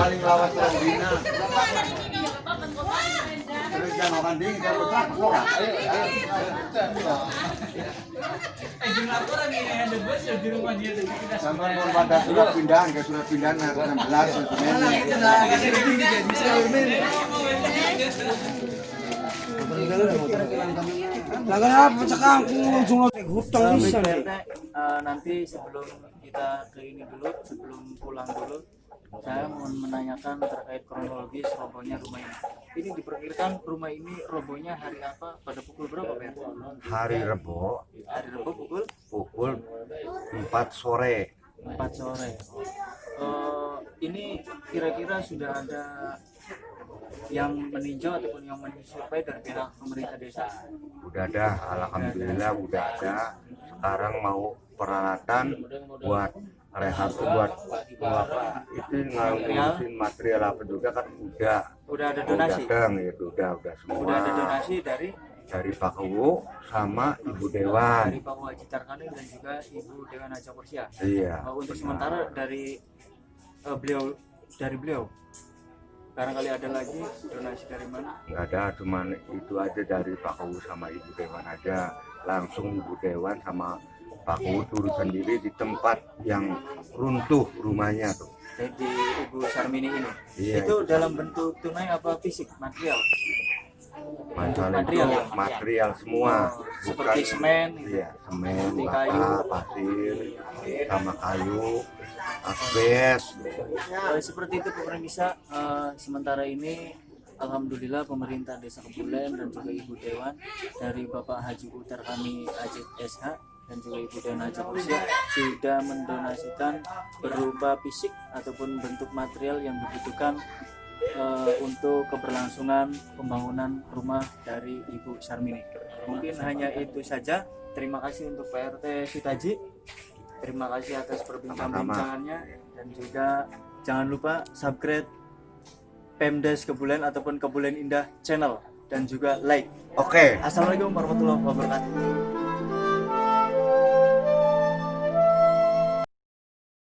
paling lawas orang Bina. Terus yang makan dingin dia putra putra. Ayo. Jumlah orang ini ada bus di rumah dia tuh kita Sampai pun pada surat pindahan ke surat pindahan harus 16 sebenarnya. Lagan apa sekarang ujung hutang bisa nih. Nanti sebelum kita ke ini dulu, sebelum pulang dulu, saya mau menanyakan terkait kronologis robohnya rumah ini. Ini diperkirakan rumah ini robohnya hari apa? Pada pukul berapa, Pak? Hari Rebo Hari Rabu pukul 4 sore. 4 sore. Ini kira-kira sudah ada yang meninjau ataupun yang mensurvei dari pihak pemerintah desa? Udah ada, alhamdulillah udah ada. Sekarang mau peralatan buat rehab, buat itu ngurusin material apa juga kan Udah ada donasi? datang itu udah semua. Udah ada donasi dari Pak Uwu sama Ibu Dewan. Pak Haji Tarkani dan juga Ibu Dewan Haja Kursia. Iya. Untuk sementara dari beliau barangkali ada lagi donasi dari mana? Nggak ada, cuman itu aja dari Pak Uwu sama Ibu Dewan aja. Langsung Ibu Dewan sama Pak Uwu turun sendiri di tempat yang runtuh rumahnya tuh. Jadi Ibu Sarmini ini. Iya, Itu dalam bentuk tunai apa fisik, material? Masalah itu Material. material semua, Seperti semen, iya, semen, seperti bata, kayu. pasir, sama kayu, asbes. Seperti itu pemirsa. Sementara ini alhamdulillah pemerintah Desa Kebulen dan juga Ibu Dewan dari Bapak Haji Utar kami Ajit SH dan juga Ibu Dewan Haji Kursia sudah mendonasikan berupa fisik ataupun bentuk material yang dibutuhkan untuk keberlangsungan pembangunan rumah dari Ibu Sarmini. Mungkin hanya itu saja. Terima kasih untuk Pak RT Sitaji. Terima kasih atas perbincangan-perbincangannya dan juga jangan lupa subscribe Pemdes Kebulen ataupun Kebulen Indah channel dan juga like. Oke. Assalamualaikum warahmatullahi wabarakatuh.